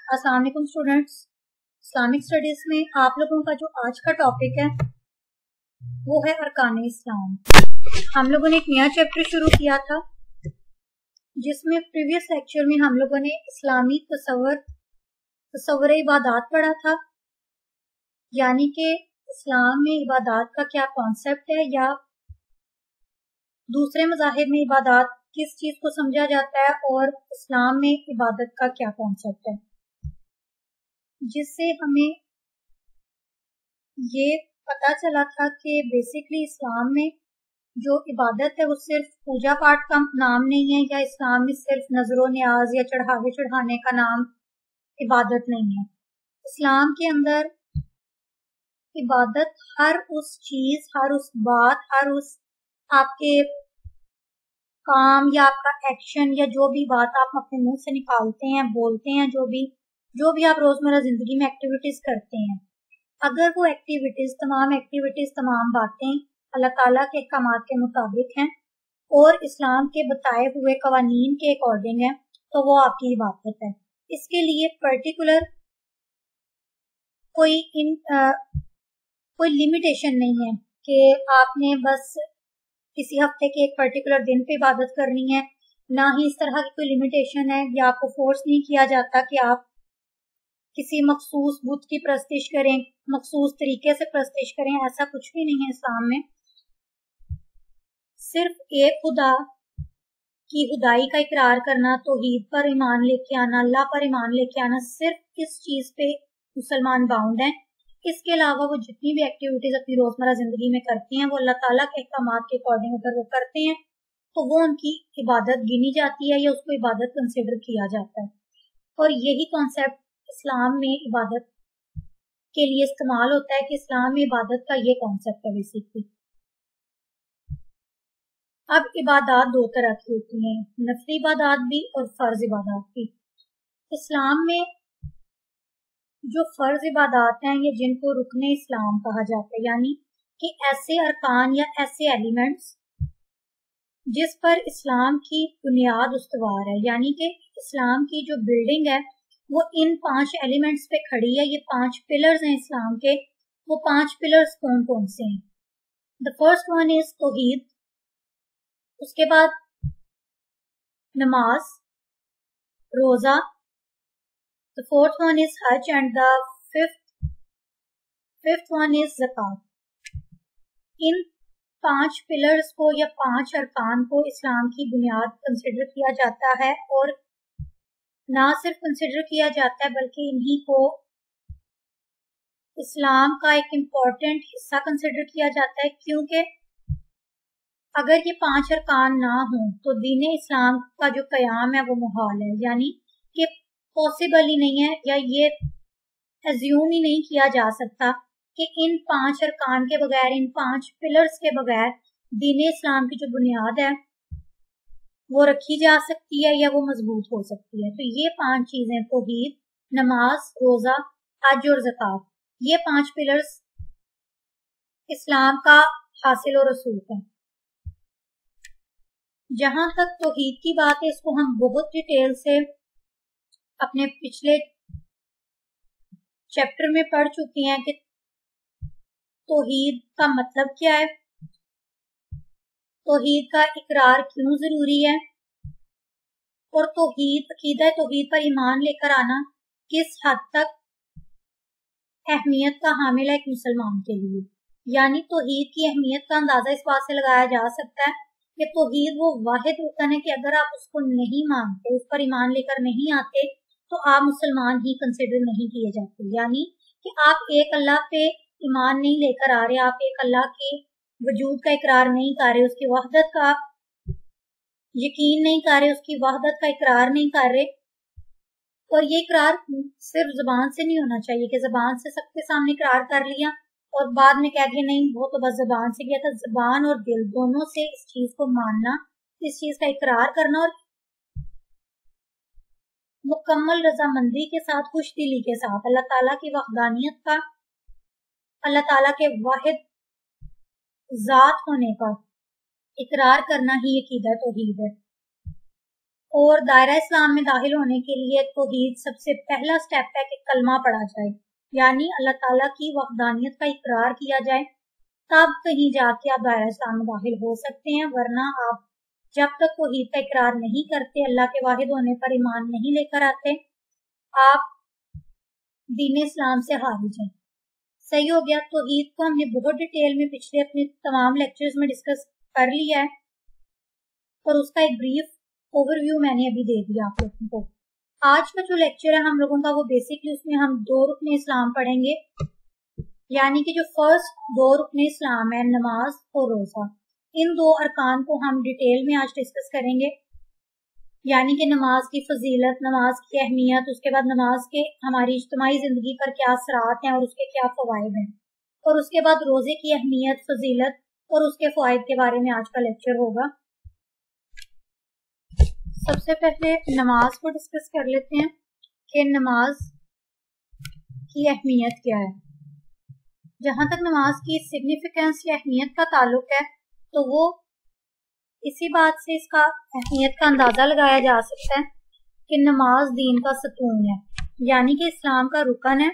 अस्सलाम वालेकुम students. Islamic studies में आप लोगों का जो आज का टॉपिक है वो है अरकान इस्लाम। हम लोगों ने एक नया चैप्टर शुरू किया था जिसमें प्रीवियस लेक्चर में हम लोगों ने इस्लामी तसव्वुर इबादत पढ़ा था, यानी कि इस्लाम में इबादत का क्या कॉन्सेप्ट है या दूसरे मज़ाहिब में इबादत किस चीज को समझा जाता है और इस्लाम में इबादत का क्या कॉन्सेप्ट है, जिससे हमें ये पता चला था कि बेसिकली इस्लाम में जो इबादत है वो सिर्फ पूजा पाठ का नाम नहीं है, या इस्लाम में सिर्फ नजरो न्याज या चढ़ावे चढ़ाने का नाम इबादत नहीं है। इस्लाम के अंदर इबादत हर उस चीज, हर उस बात, हर उस आपके काम या आपका एक्शन या जो भी बात आप अपने मुंह से निकालते हैं, बोलते हैं, जो भी आप रोजमर्रा जिंदगी में एक्टिविटीज करते हैं, अगर वो एक्टिविटीज, तमाम बातें अल्लाह ताला के अहकामात के मुताबिक हैं और इस्लाम के बताए हुए कवानीन के अकॉर्डिंग है, तो वो आपकी इबादत है। इसके लिए पर्टिकुलर कोई लिमिटेशन नहीं है कि आपने बस किसी हफ्ते के एक पर्टिकुलर दिन पे इबादत करनी है, ना ही इस तरह की कोई लिमिटेशन है, या आपको फोर्स नहीं किया जाता कि आप किसी मखसूस बुत की प्रस्तिश करें, मखसूस तरीके से प्रस्तिश करें। ऐसा कुछ भी नहीं है इस्लाम में। सिर्फ एक खुदा की खुदाई का इकरार करना, तौहीद पर ईमान लेके आना, अल्लाह पर ईमान लेके आना, सिर्फ इस चीज पे मुसलमान बाउंड हैं। इसके अलावा वो जितनी भी एक्टिविटीज अपनी रोजमर्रा जिंदगी में करते हैं वो अल्लाह ताला के अहकामात के अकॉर्डिंग अगर वो करते हैं तो वो उनकी इबादत गिनी जाती है या उसको इबादत कंसिडर किया जाता है। और यही कॉन्सेप्ट इस्लाम में इबादत के लिए इस्तेमाल होता है कि इस्लाम में इबादत का ये कॉन्सेप्ट है बेसिकली। अब इबादत दो तरह की होती हैं, नफली इबादत भी और फर्ज इबादत भी। इस्लाम में जो फर्ज इबादत हैं ये जिनको रुकने इस्लाम कहा जाता है, यानी कि ऐसे अरकान या ऐसे एलिमेंट्स जिस पर इस्लाम की बुनियाद उस्तवार है, यानी कि इस्लाम की जो बिल्डिंग है वो इन 5 एलिमेंट्स पे खड़ी है। ये 5 पिलर्स हैं इस्लाम के। वो 5 पिलर्स कौन कौन से हैं? द फर्स्ट वन इज तौहीद, उसके बाद नमाज, रोजा, the fourth one is Hajj and the fifth one is ज़कात। इन 5 पिलर्स को या 5 अरकान को इस्लाम की बुनियाद कंसिडर किया जाता है, और ना सिर्फ कंसिडर किया जाता है बल्कि इन्हीं को इस्लाम का एक इम्पोर्टेंट हिस्सा कंसिडर किया जाता है, क्योंकि अगर ये 5 अरकान ना हो तो दीन इस्लाम का जो क़याम है वो मुहाल है, यानी कि पॉसिबल ही नहीं है, या ये एज्यूम ही नहीं किया जा सकता कि इन 5 अरकान के बगैर, इन 5 पिलर्स के बगैर दीन इस्लाम की जो बुनियाद है वो रखी जा सकती है या वो मजबूत हो सकती है। तो ये 5 चीजें, तौहीद, नमाज, रोजा, हज और ज़कात, ये 5 पिलर्स इस्लाम का हासिल और रसूल है। जहां तक तौहीद की बात है, इसको हम बहुत डिटेल से अपने पिछले चैप्टर में पढ़ चुके हैं कि तौहीद का मतलब क्या है, तौहीद का इकरार क्यों जरूरी है, और अकीदा तौहीद पर ईमान लेकर आना किस हद तक अहमियत का हामिल है एक मुसलमान के लिए। यानी तौहीद की अहमियत का अंदाजा इस बात से लगाया जा सकता है कि तौहीद वो वाहिद रुकन है कि अगर आप उसको नहीं मानते, उस पर ईमान लेकर नहीं आते, तो आप मुसलमान ही कंसिडर नहीं किए जाते। यानी कि आप एक अल्लाह पे ईमान नहीं लेकर आ रहे, आप एक अल्लाह के वजूद का इकरार नहीं कर रहे, उसकी वहदत का यकीन नहीं कर रहे, उसकी वहदत का इकरार नहीं कर रहे। और ये इकरार सिर्फ जुबान से नहीं होना चाहिए कि जुबान से सबके सामने इकरार कर लिया और बाद में कह दिया नहीं वो तो बस जुबान से किया था। जुबान और दिल दोनों से इस चीज को मानना, इस चीज का इकरार करना और मुकम्मल रजामंदी के साथ, खुश दिली के साथ अल्लाह ताला की वहदानियत का, अल्लाह ताला के वाहिद जात होने का इकरार करना ही अकीदा तौहीद है। और दायरा इस्लाम में दाखिल होने के लिए तौहीद सबसे पहला स्टेप है कि कलमा पढ़ा जाए, यानी अल्लाह ताला की वहदानियत का इकरार किया जाए, तब कहीं जाके आप दायरा इस्लाम में दाखिल हो सकते हैं। वरना आप जब तक तौहीद का इकरार नहीं करते, अल्लाह के वाहिद होने पर ईमान नहीं लेकर आते, आप दीन इस्लाम से खारिज हैं। सही हो गया। तौहीद को हमने बहुत डिटेल में पिछले अपने तमाम लेक्चर्स में डिस्कस कर लिया है और उसका एक ब्रीफ ओवरव्यू मैंने अभी दे दिया आप लोगों को। आज का जो लेक्चर है हम लोगों का, वो बेसिकली उसमें हम 2 रुकने इस्लाम पढ़ेंगे, यानी कि जो फर्स्ट 2 रुकने इस्लाम है, नमाज और रोजा, इन 2 अरकान को हम डिटेल में आज डिस्कस करेंगे, यानी कि नमाज की फजीलत, नमाज की अहमियत, उसके बाद नमाज के हमारी इज्तिमाई जिंदगी पर क्या असरात हैं और उसके क्या फवायद हैं, और उसके बाद रोजे की अहमियत, फजीलत और उसके फवायद के बारे में आज का लेक्चर होगा। सबसे पहले नमाज को डिस्कस कर लेते हैं कि नमाज की अहमियत क्या है। जहां तक नमाज की सिग्निफिकेंस या अहमियत का ताल्लुक है, तो वो इसी बात से इसका अहमियत का अंदाजा लगाया जा सकता है कि नमाज दीन का सतून है, यानी कि इस्लाम का रुकन है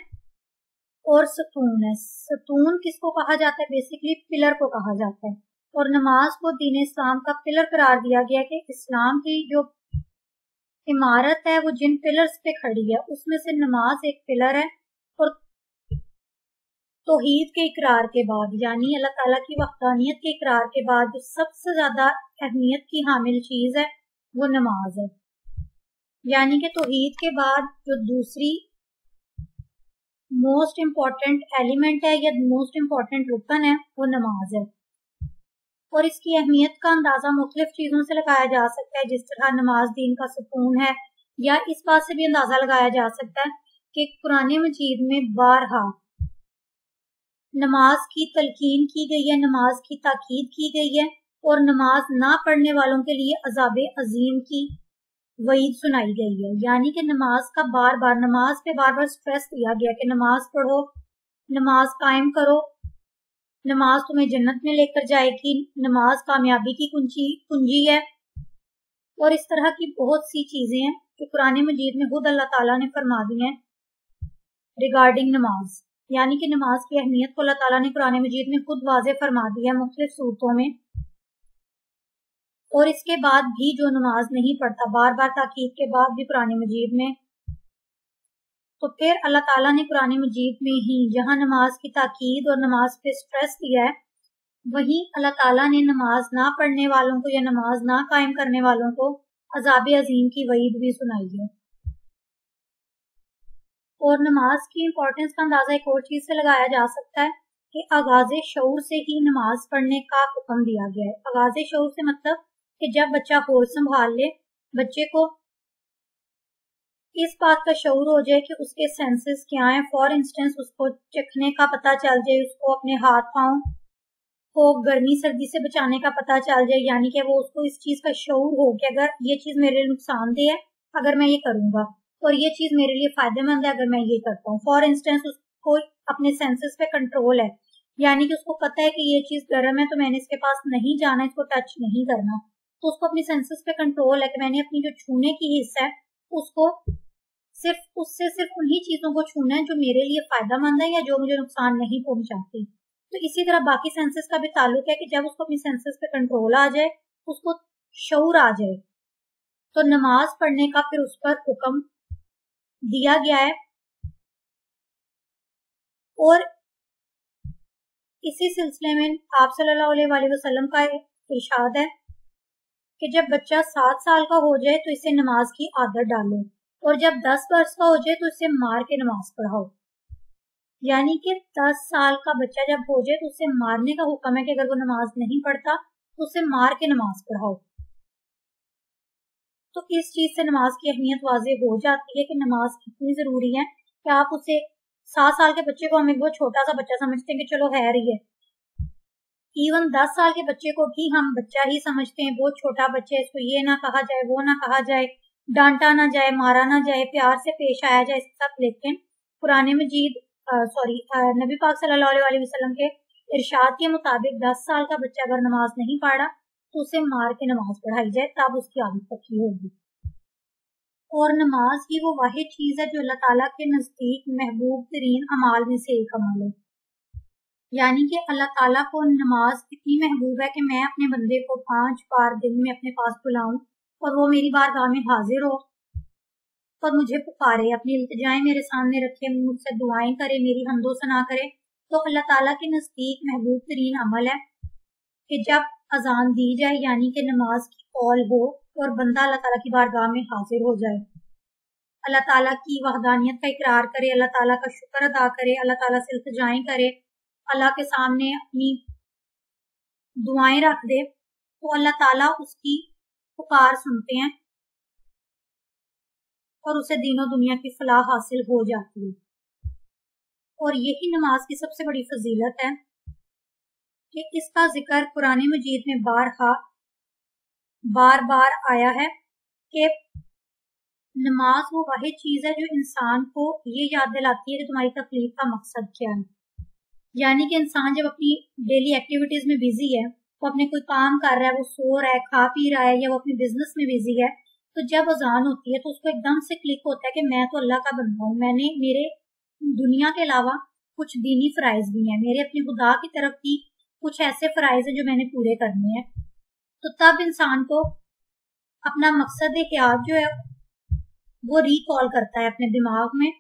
और सतून है। सतून किसको कहा जाता है? बेसिकली पिलर को कहा जाता है, और नमाज को दीन इस्लाम का पिलर करार दिया गया कि इस्लाम की जो इमारत है वो जिन पिलर्स पे खड़ी है उसमें से नमाज एक पिलर है। और तौहीद के इकरार के बाद, यानी अल्लाह ताला की वहदानियत के इकरार के बाद जो सबसे ज्यादा अहमियत की हामिल चीज है वो नमाज है, यानी कि तौहीद के बाद जो दूसरी मोस्ट इम्पॉर्टेंट एलिमेंट है या मोस्ट इम्पॉर्टेंट रुकन है वो नमाज है। और इसकी अहमियत का अंदाजा मुख्तलिफ चीजों से लगाया जा सकता है, जिस तरह नमाज दीन का सुकून है, या इस बात से भी अंदाजा लगाया जा सकता है कि कुरान मजीद में बारहा नमाज की तलकीन की गई है, नमाज की ताकीद की गई है, और नमाज ना पढ़ने वालों के लिए अजाब अजीम की वईद सुनाई गई है। यानी कि नमाज का बार बार, नमाज पे बार बार स्ट्रेस दिया गया कि नमाज पढ़ो, नमाज कायम करो, नमाज तुम्हें जन्नत में लेकर जाएगी, नमाज कामयाबी की कुंजी है, और इस तरह की बहुत सी चीजें हैं जो कुरान मजीद में खुद अल्लाह ताला ने फरमा दी हैं रिगार्डिंग नमाज। यानी कि नमाज की अहमियत को अल्लाह ताला ने कुरान मजीद में खुद वाज़े फरमा दिया मुख्तलिफ सूरतों में। और इसके बाद भी जो नमाज नहीं पढ़ता, बार बार ताकीद के बाद भी कुरान मजीद में, तो फिर अल्लाह ताला ने कुरान मजीद में ही जहां नमाज की ताकीद और नमाज पे स्ट्रेस दिया है, वहीं अल्लाह ताला ने नमाज ना पढ़ने वालों को या नमाज ना कायम करने वालों को अजाब अजीम की वईद भी सुनाई है। और नमाज की इम्पोर्टेंस का अंदाजा एक और चीज से लगाया जा सकता है कि आगाज़े शऊर से ही नमाज पढ़ने का हुक्म दिया गया है। आगाज़े शऊर से मतलब कि जब बच्चा होश संभाल ले, बच्चे को इस बात का शऊर हो जाए कि उसके सेंसेस क्या हैं। फॉर इंस्टेंस उसको चखने का पता चल जाए, उसको अपने हाथ पांव को गर्मी सर्दी से बचाने का पता चल जाए, यानी कि वो उसको इस चीज का शऊर हो कि अगर ये चीज मेरे लिए नुकसानदेह है अगर मैं ये करूंगा, और ये चीज मेरे लिए फायदेमंद है अगर मैं ये करता हूँ। फॉर इंस्टेंस उसको अपने सेंसेस पे कंट्रोल है, यानी कि उसको पता है कि ये चीज गर्म है तो मैंने इसके पास नहीं जाना, इसको टच नहीं करना, तो उसको अपनी सेंसेस पे कंट्रोल है कि मैंने अपनी जो छूने की हिस्सा है उसको सिर्फ उन्हीं चीजों को छूना है जो मेरे लिए फायदेमंद है या जो मुझे नुकसान नहीं पहुंचाती। तो इसी तरह बाकी सेंसेस का भी ताल्लुक है कि जब उसको अपनी सेंसेस पे कंट्रोल आ जाए, उसको शऊर आ जाए, तो नमाज पढ़ने का फिर उस पर हुक्म दिया गया है। और इसी सिलसिले में आप सल्लल्लाहु अलैहि वसल्लम का इरशाद है कि जब बच्चा 7 साल का हो जाए तो इसे नमाज की आदत डालो, और जब 10 वर्ष का हो जाए तो इसे मार के नमाज पढ़ाओ। यानी कि 10 साल का बच्चा जब हो जाए तो उसे मारने का हुक्म है कि अगर वो नमाज नहीं पढ़ता तो उसे मार के नमाज पढ़ाओ। तो इस चीज से नमाज की अहमियत वाज़े हो जाती है कि नमाज कितनी जरूरी है कि आप उसे 7 साल के बच्चे को हम एक बहुत छोटा सा बच्चा समझते हैं कि चलो है रही है, इवन 10 साल के बच्चे को भी हम बच्चा ही समझते हैं, बहुत छोटा बच्चा है, इसको ये ना कहा जाए वो ना कहा जाए, डांटा ना जाए, मारा ना जाए, प्यार से पेश आया जाए इसके साथ। लेकिन कुरान मजीद नबी पाक सल्लल्लाहु अलैहि वसल्लम के इरशाद के मुताबिक 10 साल का बच्चा अगर नमाज नहीं पढ़ा तो उसे मार के नमाज पढ़ाई जाए, तब उसकी आदत पक्की होगी। और नमाज ही वो वाहिद चीज़ है जो अल्लाह ताला के नज़दीक महबूब तरीन अमाल में से एक अमल है। यानी कि अल्लाह ताला को नमाज इतनी महबूब है कि मैं अपने बंदे को 5 बार दिन में अपने पास बुलाऊं और वो मेरी बारगाह में हाजिर हो और मुझे पुकारे, अपनी इल्तिजाएं मेरे सामने रखे, मुझसे दुआएं करे, मेरी हम्दो सना करे, तो अल्लाह ताला के नज़दीक महबूब तरीन अमल है कि जब अजान दी जाए यानी कि नमाज की कॉल हो और बंदा अल्लाह ताला की बारगाह में हाजिर हो जाए, अल्लाह ताला की वहदानियत का इकरार करे, अल्लाह ताला का शुक्र अदा करे, अल्लाह ताला से इल्तिजाएं करे, अल्लाह के सामने अपनी दुआएं रख दे, तो अल्लाह ताला उसकी पुकार सुनते हैं और उसे दीनों दुनिया की फलाह हासिल हो जाती है। और यही नमाज की सबसे बड़ी फजीलत है कि इसका जिक्र कुरान मजीद में बार बार आया है कि नमाज वो वाहिद चीज है जो इंसान को ये याद दिलाती है कि तुम्हारी तकलीफ का मकसद क्या है। यानी कि इंसान जब अपनी डेली एक्टिविटीज में बिजी है, वो अपने कोई काम कर रहा है, वो सो रहा है, खा पी रहा है, या वो अपने बिजनेस में बिजी है, तो जब अजान होती है तो उसको एकदम से क्लिक होता है कि मैं तो अल्लाह का बंदा हूँ, मैंने मेरे दुनिया के अलावा कुछ दीनी फराइज भी हैं, मेरे अपने खुदा की तरफ की कुछ ऐसे फराइज हैं जो मैंने पूरे करने हैं। तो तब इंसान को अपना मकसद हयात जो है वो रिकॉल करता है अपने दिमाग में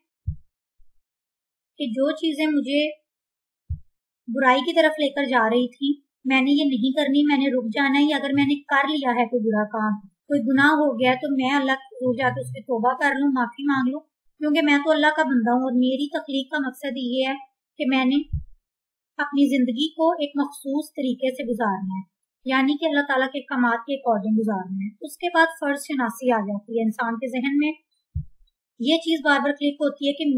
कि जो चीजें मुझे बुराई की तरफ लेकर जा रही थी मैंने ये नहीं करनी, मैंने रुक जाना है। अगर मैंने कर लिया है कोई बुरा काम, कोई गुनाह हो गया, तो मैं अल्लाह की हजूर जाकर उसकी तौबा कर लूँ, माफी मांग लूँ, क्योंकि मैं तो अल्लाह का बंदा हूँ और मेरी तकलीफ का मकसद ये है कि मैंने अपनी जिंदगी को एक मखसूस तरीके से गुजारना है, यानी कि अल्लाह ताला के अहकामात के अकॉर्डिंग गुजारना है। उसके बाद फर्ज शनासी आ जाती है इंसान के जहन में, ये चीज बार बार क्लिक होती है कि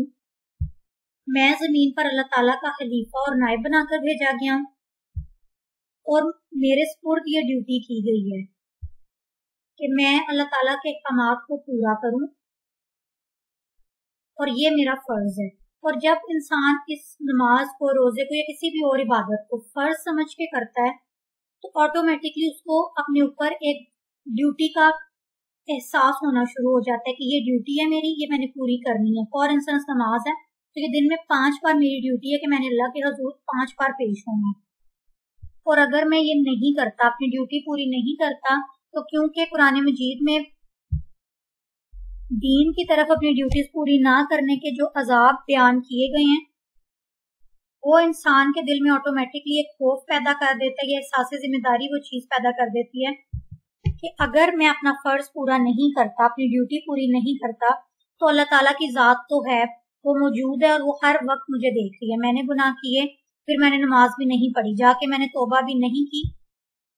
मैं जमीन पर अल्लाह ताला का खलीफा और नायब बनाकर भेजा गया हूँ और मेरे सुपुर्द ये ड्यूटी की गई है कि मैं अल्लाह ताला के अहकामात को पूरा करूं और ये मेरा फर्ज है। और जब इंसान इस नमाज को, रोजे को या किसी भी और इबादत को फर्ज समझ के करता है तो ऑटोमेटिकली उसको अपने ऊपर एक ड्यूटी का एहसास होना शुरू हो जाता है कि ये ड्यूटी है मेरी, ये मैंने पूरी करनी है। फॉर इंस्टेंस नमाज है तो ये दिन में 5 बार मेरी ड्यूटी है कि मैंने अल्लाह के हजूर 5 बार पेश होना। और अगर मैं ये नहीं करता, अपनी ड्यूटी पूरी नहीं करता, तो क्योंकि कुरान मजीद में दीन की तरफ अपनी ड्यूटीज पूरी ना करने के जो अजाब बयान किए गए हैं वो इंसान के दिल में ऑटोमेटिकली एक खौफ पैदा कर देता है, या एहसास जिम्मेदारी वो चीज पैदा कर देती है कि अगर मैं अपना फर्ज पूरा नहीं करता, अपनी ड्यूटी पूरी नहीं करता, तो अल्लाह ताला की जात तो है, वो मौजूद है और वो हर वक्त मुझे देख रही है। मैंने गुनाह किए, फिर मैंने नमाज भी नहीं पढ़ी, जाके मैंने तौबा भी नहीं की,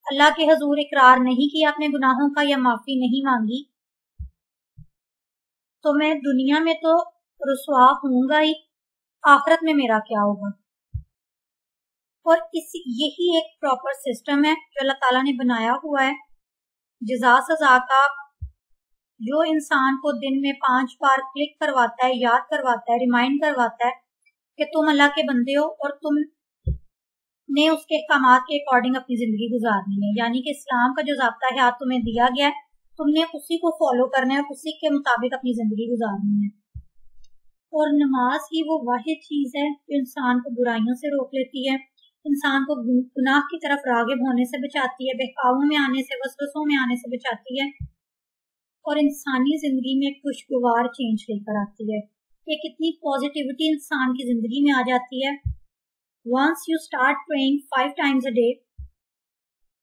अल्लाह के हजूर इकरार नहीं किया अपने गुनाहों का या माफी नहीं मांगी, तो मैं दुनिया में तो रुसवा होऊंगा ही, आखिरत में मेरा क्या होगा। और यही एक प्रॉपर सिस्टम है जो अल्लाह ताला ने बनाया हुआ है जज़ा सज़ा का, जो इंसान को दिन में 5 बार क्लिक करवाता है, याद करवाता है, रिमाइंड करवाता है कि तुम अल्लाह के बंदे हो और तुम ने उसके अहकामात के अकॉर्डिंग अपनी जिंदगी गुजारनी है। यानी कि इस्लाम का जो ज़ाब्ता है तुम्हें दिया गया है, तुमने उसी को फॉलो करना है, उसी के मुताबिक अपनी जिंदगी गुजारनी है। और नमाज ही वो वाहिद चीज है जो इंसान को बुराइयों से रोक लेती है, इंसान को गुनाह की तरफ रागिब होने से बचाती है, बहकावों में आने से, वसवसों में आने से बचाती है और इंसानी जिंदगी में खुशगवार चेंज लेकर आती है। एक इतनी पॉजिटिविटी इंसान की जिंदगी में आ जाती है। Once you start praying 5 times a day,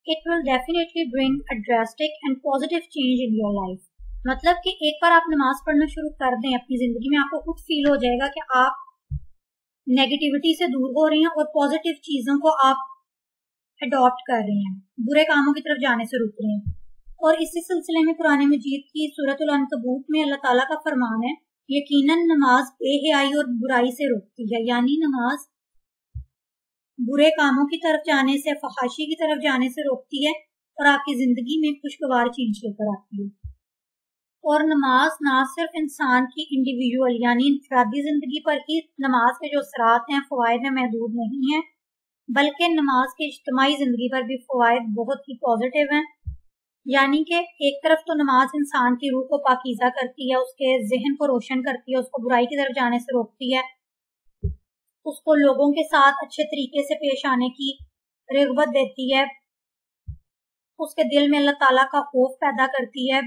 it will definitely bring a drastic and positive change in your life. मतलब कि एक बार आप नमाज पढ़ना शुरू कर दें अपनी जिंदगी में, आपको खुद फील हो जाएगा कि आप नेगेटिविटी से दूर हो रहे हैं और पॉजिटिव चीजों को आप अडॉप्ट कर रहे हैं, बुरे कामों की तरफ जाने से रुक रहे हैं। और इसी सिलसिले में कुरान मजीद की सूरतुल अनकबूत में अल्लाह ताला का फरमान है, यकीनन नमाज बेहयाई और बुराई से रोकती है। यानी नमाज बुरे कामों की तरफ जाने से, फहाशी की तरफ जाने से रोकती है और आपकी जिंदगी में खुशगवार चेंज लेकर आती है। और नमाज ना सिर्फ इंसान की इंडिविजुअल यानी इंफरादी जिंदगी पर ही नमाज के जो असरात हैं, फवायद हैं, महदूद नहीं है, बल्कि नमाज की इज्तिमाई जिंदगी पर भी फवायद बहुत ही पॉजिटिव हैं। यानी कि एक तरफ तो नमाज इंसान की रूह को पाकीज़ा करती है, उसके जहन को रोशन करती है, उसको बुराई की तरफ जाने से रोकती है, उसको लोगों के साथ अच्छे तरीके से पेश आने की रग़बत देती है, उसके दिल में अल्लाह ताला का खौफ पैदा करती है,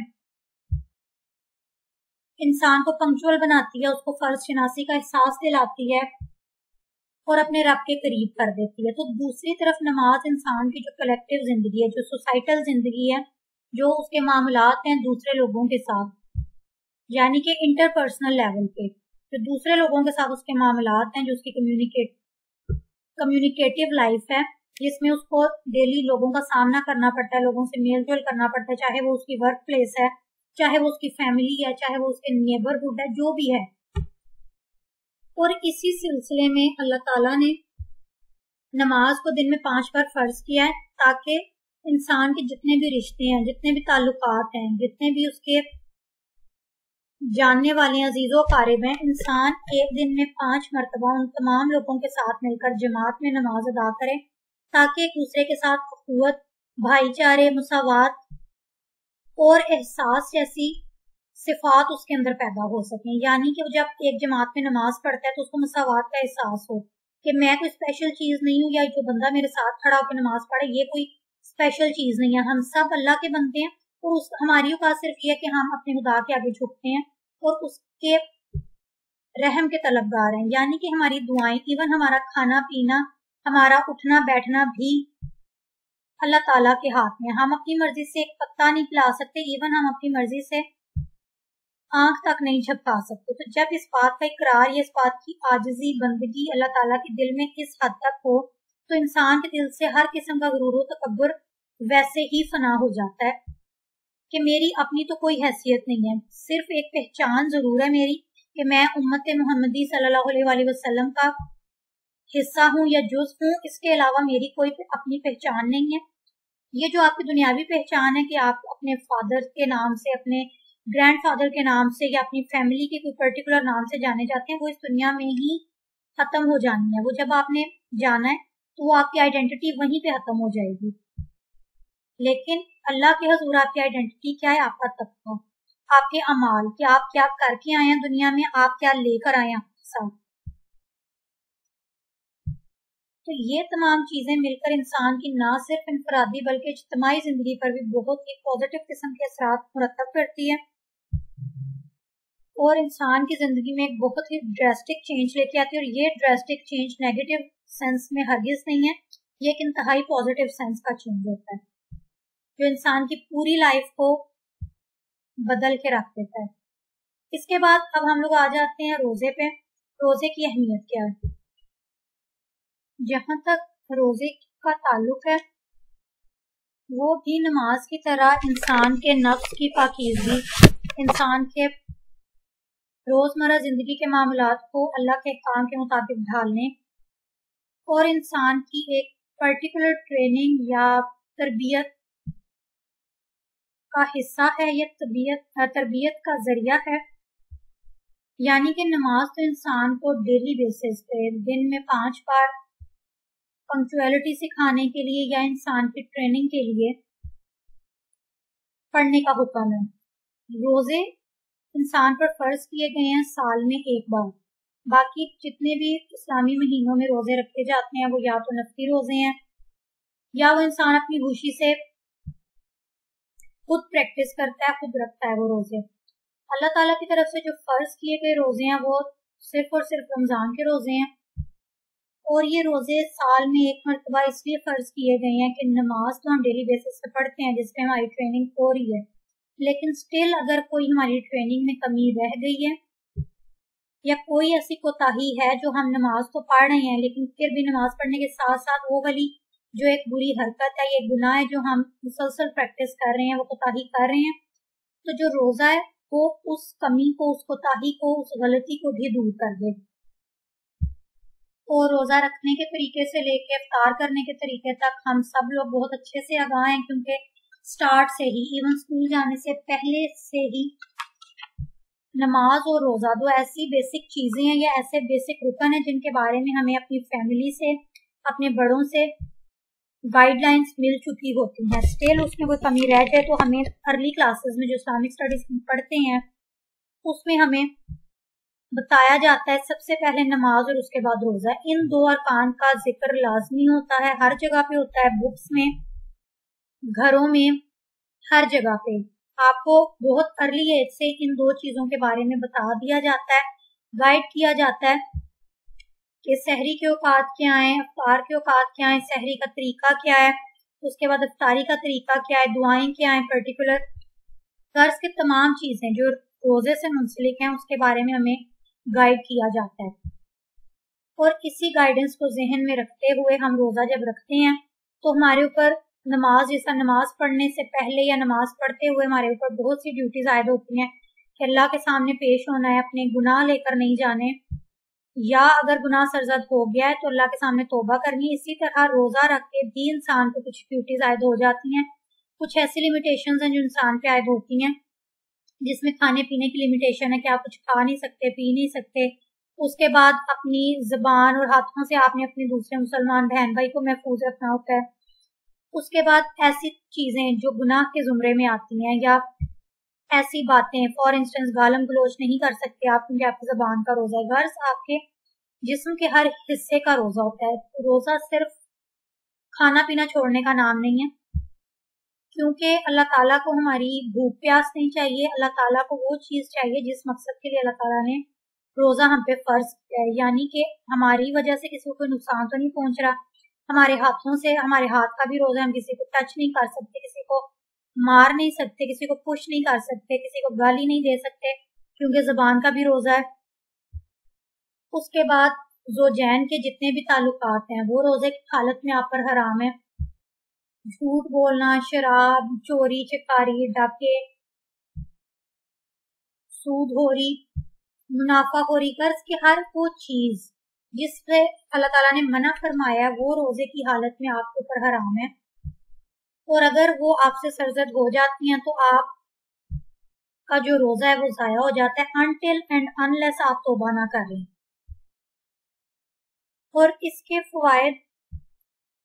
इंसान को पंक्चुअल बनाती है, उसको फर्ज शनासी का एहसास दिलाती है और अपने रब के करीब कर देती है। तो दूसरी तरफ नमाज इंसान की जो कलेक्टिव जिंदगी है, जो सोसाइटल जिंदगी है, जो उसके मामलात हैं दूसरे लोगों के साथ, यानी कि इंटरपर्सनल लेवल पे जो दूसरे लोगों के साथ उसके मामलात हैं, जो उसकी कम्युनिकेटिव लाइफ है, जिसमें उसको डेली लोगों का सामना करना पड़ता है, लोगों से मेल जोल करना पड़ता है, चाहे वो उसकी वर्क प्लेस है, चाहे वो उसकी फैमिली है, चाहे वो उसके नेबरहुड है, जो भी है। और इसी सिलसिले में अल्लाह ताला ने नमाज को दिन में 5 बार फर्ज किया है, ताकि इंसान के जितने भी रिश्ते हैं, जितने भी ताल्लुकात हैं, जितने भी उसके जानने वाले अजीजों कारिब हैं, इंसान एक दिन में 5 मरतबा उन तमाम लोगों के साथ मिलकर जमात में नमाज अदा करे, ताकि एक दूसरे के साथ अखुवत, भाईचारे, मुसावात और एहसास जैसी सिफात उसके अंदर पैदा हो सके। यानी कि जब एक जमात में नमाज पढ़ता है तो उसको मुसावात का एहसास हो कि मैं कोई स्पेशल चीज नहीं हूँ, या जो बंदा मेरे साथ खड़ा होकर नमाज पढ़े ये कोई स्पेशल चीज नहीं है, हम सब अल्लाह के बंदे हैं। और हमारी औकात सिर्फ ये है कि हम अपने खुदा के आगे झुकते हैं और उसके रहम के तलबगार हैं। यानी कि हमारी दुआएं, इवन हमारा खाना पीना, हमारा उठना बैठना भी अल्लाह ताला के हाथ में। हम अपनी मर्जी से एक पत्ता नहीं पिला सकते, इवन हम अपनी मर्जी से आंख तक नहीं झपका सकते। तो जब इस बात का इकरार या इस बात की आजिज़ी, बंदगी अल्लाह ताला के दिल में इस हद तक हो, तो इंसान के दिल से हर किस्म का गुरूर व तकब्बुर वैसे ही फना हो जाता है कि मेरी अपनी तो कोई हैसियत नहीं है, सिर्फ एक पहचान जरूर है मेरी कि मैं उम्मत मोहम्मदी सल्लल्लाहु अलैहि वसल्लम का हिस्सा हूँ या जुज़ हूँ, इसके अलावा मेरी कोई अपनी पहचान नहीं है। ये जो आपकी दुनियावी पहचान है कि आप अपने फादर के नाम से, अपने ग्रैंडफादर के नाम से या अपनी फैमिली के कोई पर्टिकुलर नाम से जाने जाते हैं, वो इस दुनिया में ही खत्म हो जानी है। वो जब आपने जाना है तो वो आपकी आइडेंटिटी वहीं पे खत्म हो जाएगी। लेकिन अल्लाह के हजूर आपकी आइडेंटिटी क्या है? आपका तक़वा, आपके अमाल, कि आप क्या करके आए हैं दुनिया में, आप क्या लेकर आए हैं आपके साथ। तो ये तमाम चीजें मिलकर इंसान की ना सिर्फ इनफरादी बल्कि इज्तिमाई जिंदगी पर भी बहुत ही पॉजिटिव किस्म के असरात मुरतब करती है और इंसान की जिंदगी में एक बहुत ही ड्रास्टिक चेंज लेके आती है। और ये ड्रास्टिक चेंज नेगेटिव सेंस में हरगिज नहीं है, ये एक इंतहाई पॉजिटिव सेंस का चेंज होता है जो इंसान की पूरी लाइफ को बदल के रख देता है। इसके बाद अब हम लोग आ जाते हैं रोजे पे। रोजे की अहमियत क्या है? जहां तक रोजे का ताल्लुक है, वो भी नमाज की तरह इंसान के नफ्स की पाकीज़गी, इंसान के रोजमर्रा जिंदगी के मामलात को अल्लाह के काम के मुताबिक ढालने और इंसान की एक पर्टिकुलर ट्रेनिंग या तरबियत का हिस्सा है, या तरबियत का जरिया है। यानी कि नमाज तो इंसान को डेली बेसिस पे दिन में 5 बार पंक्चुअलिटी सिखाने के लिए या इंसान की ट्रेनिंग के लिए पढ़ने का हुक्म है। रोजे इंसान पर फर्ज किए गए हैं साल में एक बार। बाकी जितने भी इस्लामी महीनों में रोजे रखे जाते हैं वो या तो नफली रोजे हैं या वो इंसान अपनी खुशी से खुद प्रैक्टिस करता है, खुद रखता है वो रोजे। अल्लाह ताला की तरफ से जो फर्ज किए गए रोजे हैं वो सिर्फ और सिर्फ रमजान के रोजे हैं। और ये रोजे साल में एक मरतबा इसलिए फर्ज किए गए हैं कि नमाज तो हम डेली बेसिस पे पढ़ते हैं जिसपे हमारी ट्रेनिंग हो रही है, लेकिन स्टिल अगर कोई हमारी ट्रेनिंग में कमी रह गई है या कोई ऐसी कोताही है जो हम नमाज तो पढ़ रहे हैं लेकिन फिर भी नमाज पढ़ने के साथ साथ वो वाली जो एक बुरी हरकत है, ये गुनाह है जो हम मुसलसल प्रैक्टिस कर रहे हैं, वो कोताही कर रहे हैं, तो जो रोजा है वो उस कमी को, उस कोताही को, उस गलती को भी दूर कर दे। और रोजा रखने के तरीके से लेके इफ्तार करने के तरीके तक हम सब लोग बहुत अच्छे से आगाह हैं, क्योंकि स्टार्ट से ही, इवन स्कूल जाने से पहले से ही नमाज और रोजा दो ऐसी बेसिक चीजें हैं या ऐसे बेसिक रुकन हैं जिनके बारे में हमें अपनी फैमिली से, अपने बड़ों से गाइडलाइंस मिल चुकी होती हैं, स्टिल उसमें कोई कमी रह जाए तो हमें अर्ली क्लासेस में जो इस्लामिक स्टडीज पढ़ते हैं उसमें हमें बताया जाता है सबसे पहले नमाज और उसके बाद रोजा। इन दो अरकान का जिक्र लाजमी होता है, हर जगह पे होता है, बुक्स में, घरों में, हर जगह पे आपको बहुत अर्ली एज से इन दो चीजों के बारे में बता दिया जाता है, गाइड किया जाता है कि सहरी के औकात क्या है, अफ्तार के औकात क्या है, सहरी का तरीका क्या है, उसके बाद अफ्तारी का तरीका क्या है, दुआएं क्या है, पर्टिकुलर कर्ज की तमाम चीजें जो रोजे से मुंसलिक हैं उसके बारे में हमें गाइड किया जाता है। और इसी गाइडेंस को जहन में रखते हुए हम रोजा जब रखते हैं तो हमारे ऊपर नमाज, जैसा नमाज पढ़ने से पहले या नमाज पढ़ते हुए हमारे ऊपर बहुत सी ड्यूटीज आयद होती हैं कि अल्लाह के सामने पेश होना है, अपने गुनाह लेकर नहीं जाने, या अगर गुनाह सरजद हो गया है तो अल्लाह के सामने तौबा करनी। इसी तरह रोजा रख के भी इंसान को कुछ ड्यूटीज आयद हो जाती हैं, कुछ ऐसी लिमिटेशंस हैं जो इंसान पे आयद होती हैं, जिसमें खाने पीने की लिमिटेशन है कि आप कुछ खा नहीं सकते, पी नहीं सकते। उसके बाद अपनी जुबान और हाथों से आपने अपने दूसरे मुसलमान बहन भाई को महफूज रखना होता है। उसके बाद ऐसी चीजें जो गुनाह के जुमरे में आती हैं, या ऐसी बातें, फॉर इंस्टेंस गालम गलोच नहीं कर सकते आप क्योंकि आपकी जुबान का रोजा है। गर्ज आपके जिस्म के हर हिस्से का रोजा होता है। रोजा सिर्फ खाना पीना छोड़ने का नाम नहीं है, क्योंकि अल्लाह ताला को हमारी भूख प्यास नहीं चाहिए, अल्लाह ताला को वो चीज चाहिए जिस मकसद के लिए अल्लाह ताला ने रोजा हम पे फर्ज किया है, यानी कि हमारी वजह से किसी को कोई नुकसान तो नहीं पहुंच रहा। हमारे हाथों से, हमारे हाथ का भी रोजा, हम किसी को टच नहीं कर सकते, किसी को मार नहीं सकते, किसी को पुश नहीं कर सकते, किसी को गाली नहीं दे सकते क्योंकि जुबान का भी रोजा है। उसके बाद ज़ौजैन के जितने भी ताल्लुकात हैं वो रोजे की हालत में आप पर हराम है। झूठ बोलना, शराब, चोरी चकारी, डाके, सूदखोरी, मुनाफाखोरी, कर्ज की हर वो चीज जिससे अल्लाह ताला ने मना फरमाया वो रोजे की हालत में आपके ऊपर हराम है। और अगर वो आपसे सरजद हो जाती हैं तो आप का जो रोजा है वो जाया हो जाता है, अनटिल एंड अनलेस आप तौबा ना करें। और इसके फवायद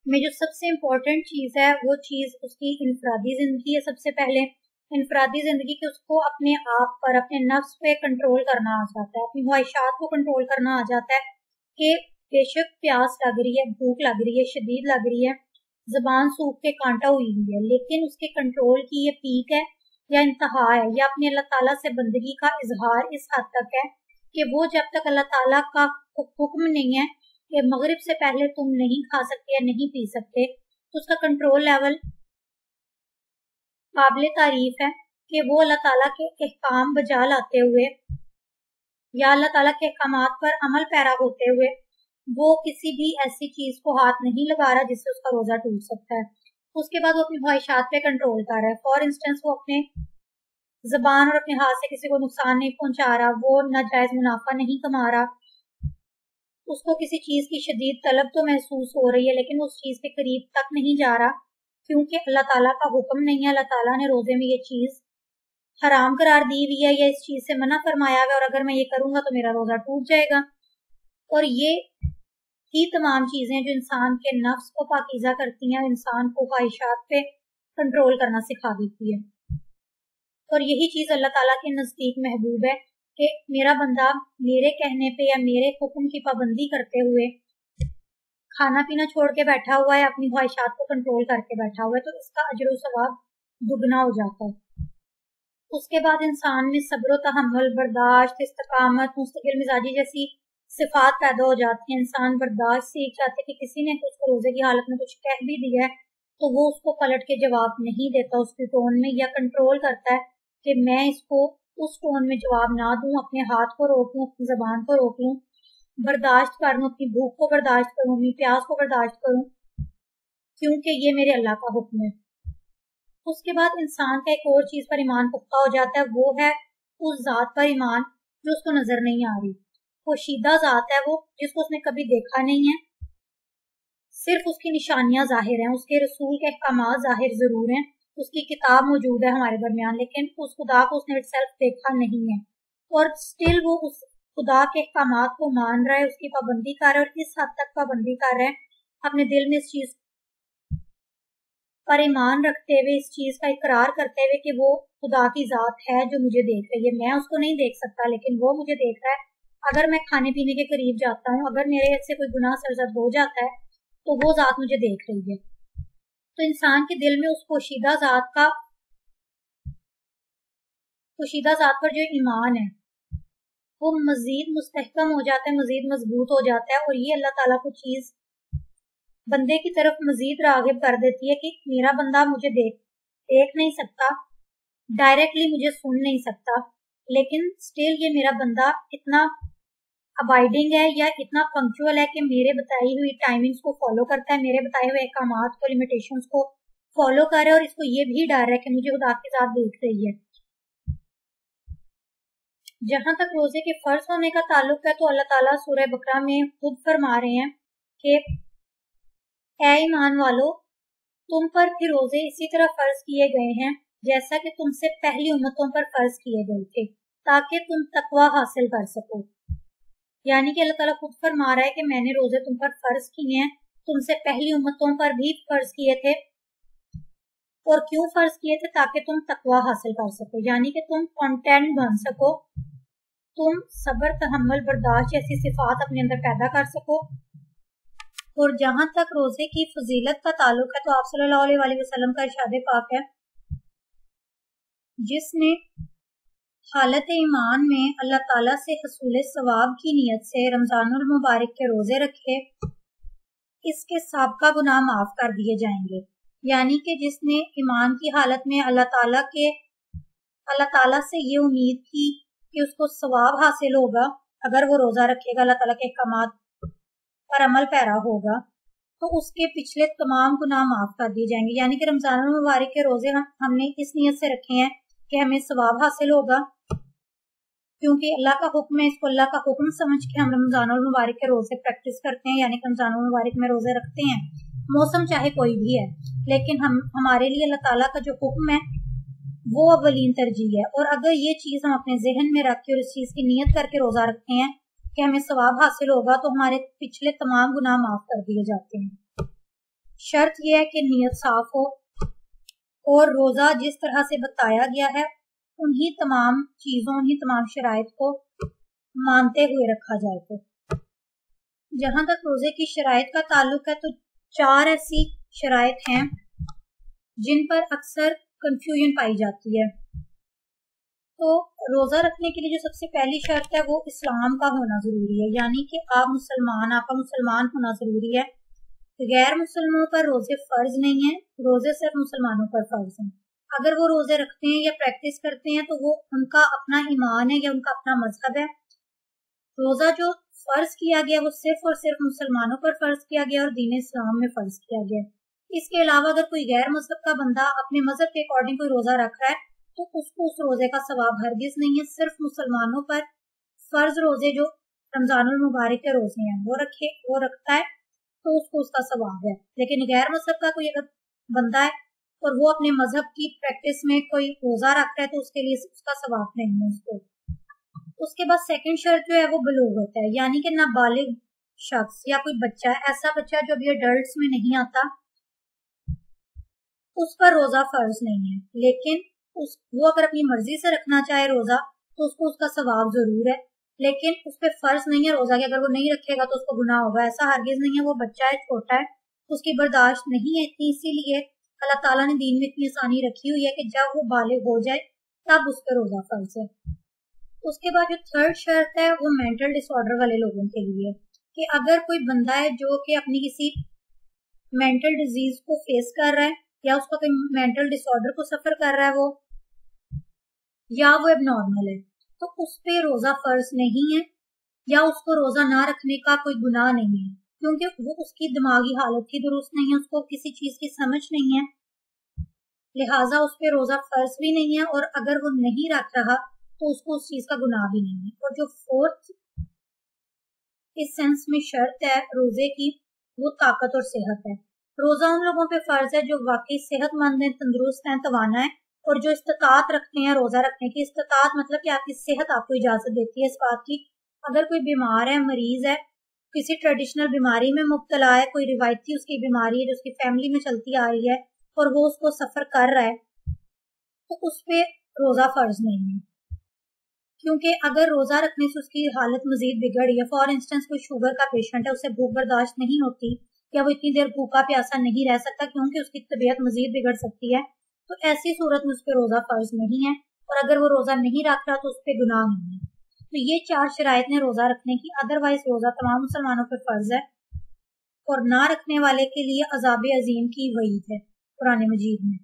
में जो सबसे इम्पोर्टेंट चीज है वो चीज उसकी इनफरादी जिंदगी है। सबसे पहले इनफरादी जिंदगी की उसको अपने आप पर, अपने नफ्स पे कंट्रोल करना आ जाता है, अपनी ख्वाहिशात को कंट्रोल करना आ जाता है कि बेशक प्यास लग रही है, भूख लग रही है, शदीद लग रही है, जुबान सूख के कांटा हुई हुई है, लेकिन उसके कंट्रोल की ये पीक है या इंतहा है, या अपने अल्लाह ताला से बंदगी का इजहार इस हद तक है कि वो जब तक अल्लाह ताला का हुक्म नहीं है कि मगरिब से पहले तुम नहीं खा सकते या नहीं पी सकते, तो उसका कंट्रोल लेवल काबिल तारीफ है कि वो अल्लाह ताला के अहकाम बजा लाते हुए या अल्लाह ताला के अहकामात पर अमल पैरा होते हुए वो किसी भी ऐसी चीज को हाथ नहीं लगा रहा जिससे उसका रोजा टूट सकता है। उसके बाद वो अपनी ख्वाहिशात पे कंट्रोल कर रहा है। फॉर इंस्टेंस वो अपने जुबान और अपने हाथ से किसी को नुकसान नहीं पहुंचा रहा, वो नाजायज मुनाफा नहीं कमा रहा, उसको किसी चीज की शदीद तलब तो महसूस हो रही है लेकिन उस चीज के करीब तक नहीं जा रहा क्योंकि अल्लाह ताला का हुक्म नहीं है, अल्लाह ताला ने रोजे में ये चीज हराम करार दी हुई है या इस चीज से मना फरमाया हुआ और अगर मैं ये करूंगा तो मेरा रोजा टूट जाएगा। और ये ही तमाम चीजें जो इंसान के नफ्स को पाकीज़ा करती हैं, इंसान को ख्वाहिशात पे कंट्रोल करना सिखा देती है। और यही चीज अल्लाह ताला के नजदीक महबूब है कि मेरा बंदा मेरे कहने पे या मेरे हुक्म की पाबंदी करते हुए खाना पीना छोड़ के बैठा हुआ है, अपनी ख्वाहिशात को कंट्रोल करके बैठा हुआ है, तो इसका अजर सवाब दुगना हो जाता है। उसके बाद इंसान में सब्र तहम्मुल, बर्दाश्त, इस्तकामत, मुस्तकिल मिजाजी जैसी सिफात पैदा हो जाती है। इंसान बर्दाश्त सीख जाते कि किसी ने उसको रोजे की हालत में कुछ कह भी दिया है तो वो उसको पलट के जवाब नहीं देता उसके टोन में, या कंट्रोल करता है कि मैं इसको उस टोन में जवाब ना दूं, अपने हाथ को रोक लूं, अपनी जबान को रोक लूं, बर्दाश्त कर लूं, अपनी भूख को बर्दाश्त करूं, अपनी प्यास को बर्दाश्त करूं क्योंकि ये मेरे अल्लाह का हुक्म है। उसके बाद इंसान का एक और चीज पर ईमान पुख्ता हो जाता है, वो है उस जात पर ईमान जो उसको नजर नहीं आ रही। पोशीदा जात है वो जिसको उसने कभी देखा नहीं है, सिर्फ उसकी निशानियां जाहिर हैं, उसके रसूल के अहकामात जाहिर जरूर हैं, उसकी किताब मौजूद है हमारे दरमियान, लेकिन उस खुदा को उसने इटसेल्फ देखा नहीं है और स्टिल वो उस खुदा के अहकामात को मान रहा है, उसकी पाबंदी कर रहा है और इस हद तक पाबंदी कर रहा है, अपने दिल में इस चीज पर ईमान रखते हुए, इस चीज का इकरार करते हुए कि वो खुदा की जात है जो मुझे देख रही है। मैं उसको नहीं देख सकता लेकिन वो मुझे देख रहा है। अगर मैं खाने पीने के करीब जाता हूँ, अगर मेरे से कोई गुनाह सरजद हो जाता है तो वो जात मुझे देख रही है। तो इंसान के दिल में उस पोशीदा जात पर जो ईमान है वो मजीद मुस्तहकम हो जाता है, मजीद मजबूत हो जाता है। और ये अल्लाह ताला को चीज बंदे की तरफ मजीद रागिब कर देती है कि मेरा बंदा मुझे देख नहीं सकता, डायरेक्टली मुझे सुन नहीं सकता, लेकिन स्टिल ये मेरा बंदा इतना अबाइडिंग है या इतना पंक्चुअल है कि मेरे बताई हुई टाइमिंग्स को फॉलो करता है, मेरे बताए हुए अहकामात को, लिमिटेशंस को फॉलो कर रहा है। और इसको ये भी डर है कि मुझे खुदा के साथ देख रही है। जहां तक रोजे के फर्ज होने का ताल्लुक है तो अल्लाह ताला सूरह बकरा में खुद फरमा रहे हैं कि ऐ ईमान वालो, तुम पर फिर रोजे इसी तरह फर्ज किए गए हैं जैसा कि तुमसे पहली उम्मतों पर फर्ज किए गए थे, ताकि तुम तकवा हासिल कर सको। यानी कि अल्लाह ताला खुद फरमा रहा है कि मैंने रोजे तुम पर फर्ज किए हैं, तुमसे पहली उम्मतों पर भी फर्ज किए थे। और क्यों फर्ज किए थे? ताकि तुम तकवा हासिल कर सको, यानी कि तुम कंटेंट बन सको, तुम सब्र, तहम्मुल, बर्दाश्त जैसी सिफात अपने अंदर पैदा कर सको। और जहां तक रोजे की फजीलत का ताल्लुक है तो आप सल्लल्लाहु अलैहि वसल्लम का इरशाद पाक है, जिसने हालत ईमान में अल्लाह ताला से हसूल सवाब की नीयत से रमजानुल मुबारक के रोजे रखे, इसके साबका गुनाह माफ कर दिए जाएंगे। यानी कि जिसने ईमान की हालत में अल्लाह ताला से ये उम्मीद की कि उसको सवाब हासिल होगा अगर वो रोजा रखेगा, अल्लाह ताला के अहकामात पर अमल पैरा होगा, तो उसके पिछले तमाम गुनाह माफ कर दिए जाएंगे। यानी कि रमजानुल मुबारक के रोजे हमने इस नीयत से रखे हैं कि हमें सवाब हासिल होगा, क्योंकि अल्लाह का हुक्म है, इसको अल्लाह का हुक्म समझ के हम रमजानुल मुबारक के रोजे प्रैक्टिस करते हैं, यानी कि रमजानुल मुबारक में रोजे रखते हैं, मौसम चाहे कोई भी है। लेकिन हमारे लिए अल्लाह ताला का जो हुक्म है वो अवलीन तरजीह है। और अगर ये चीज हम अपने जहन में रख के और इस चीज की नीयत करके रोजा रखते हैं कि हमें सवाब हासिल होगा, तो हमारे पिछले तमाम गुनाह माफ कर दिए जाते हैं। शर्त यह है कि नीयत साफ हो और रोजा जिस तरह से बताया गया है उन्हीं तमाम चीजों, उन्हीं तमाम शराइत को मानते हुए रखा जाए। तो जहां तक रोजे की शराइत का ताल्लुक है तो 4 ऐसी शराइत हैं जिन पर अक्सर कंफ्यूजन पाई जाती है। तो रोजा रखने के लिए जो सबसे पहली शर्त है वो इस्लाम का होना जरूरी है, यानी कि आपका मुसलमान होना जरूरी है। गैर मुसलमानों पर रोजे फर्ज नहीं है, रोजे सिर्फ मुसलमानों पर फर्ज हैं। अगर वो रोजे रखते हैं या प्रैक्टिस करते हैं तो वो उनका अपना ईमान है या उनका अपना मजहब है। रोजा जो फर्ज किया गया वो सिर्फ और सिर्फ मुसलमानों पर फर्ज किया गया और दीन इस्लाम में फर्ज किया गया। इसके अलावा अगर कोई गैर मजहब का बंदा अपने मजहब के अकॉर्डिंग कोई रोजा रख रहा है तो उसको उस रोजे का सवाब हरगिज नहीं है। सिर्फ मुसलमानों पर फर्ज रोजे जो रमजानुल मुबारक के रोजे हैं वो रखता है तो उसको उसका सवाब है। लेकिन गैर मजहब का कोई अगर बंदा है और वो अपने मजहब की प्रैक्टिस में कोई रोजा रख रहा है तो उसके लिए उसका सवाब नहीं है उसको। उसके बाद सेकंड शर्त जो है वो बलूगत है, यानी कि नाबालिग शख्स या कोई बच्चा, ऐसा बच्चा जो अभी अडल्ट्स में नहीं आता, उस पर रोजा फर्ज नहीं है। लेकिन वो अगर अपनी मर्जी से रखना चाहे रोजा तो उसको उसका सवाब जरूर है, लेकिन उस पर फर्ज नहीं है रोजा कि अगर वो नहीं रखेगा तो उसको गुनाह होगा, ऐसा हरगिज नहीं है। वो बच्चा है, छोटा है, उसकी बर्दाश्त नहीं है इतनी, इसीलिए अल्लाह ताला ने दीन में इतनी आसानी रखी हुई है कि जब वो बालिग हो जाए तब उस पर रोजा फर्ज है। उसके बाद जो थर्ड शर्त है वो मेंटल डिसऑर्डर वाले लोगों के लिए, कि अगर कोई बंदा है जो कि अपनी किसी मेंटल डिजीज को फेस कर रहा है या उसका कोई मेंटल डिसऑर्डर को सफर कर रहा है वो, या वो एबनॉर्मल है, तो उस पे रोजा फर्ज नहीं है या उसको रोजा ना रखने का कोई गुनाह नहीं है, क्योंकि वो उसकी दिमागी हालत ही दुरुस्त नहीं है, उसको किसी चीज की समझ नहीं है, लिहाजा उस पे रोजा फर्ज भी नहीं है। और अगर वो नहीं रख रहा तो उसको उस चीज का गुनाह भी नहीं है। और जो फोर्थ इस सेंस में शर्त है रोजे की वो ताकत और सेहत है। रोजा उन लोगों पे फर्ज है जो वाकई सेहतमंद है, तंदुरुस्त है, तवाना है और जो इस्तात रखते हैं रोजा रखने की। इस्तात मतलब कि आपकी सेहत आपको इजाजत देती है इस बात की। अगर कोई बीमार है, मरीज है, किसी ट्रेडिशनल बीमारी में मुब्तला है, कोई रिवायती उसकी बीमारी है जो उसकी फैमिली में चलती आ रही है, और वो उसको सफर कर रहा है तो उस पर रोजा फर्ज नहीं है, क्योंकि अगर रोजा रखने से उसकी हालत मजीद बिगड़ी है, फॉर इंस्टेंस कोई शुगर का पेशेंट है, उसे भूख बर्दाश्त नहीं होती या वो इतनी देर भूखा प्यासा नहीं रह सकता क्योंकि उसकी तबीयत मजीद बिगड़ सकती है, तो ऐसी सूरत में उस पर रोजा फर्ज नहीं है। और अगर वो रोजा नहीं रख रहा तो उस पर गुनाह नहीं है। तो ये 4 शराइत ने रोजा रखने की। अदरवाइज रोजा तमाम मुसलमानों पर फर्ज है और ना रखने वाले के लिए अजाब अजीम की वईद है कुरान मजीद में।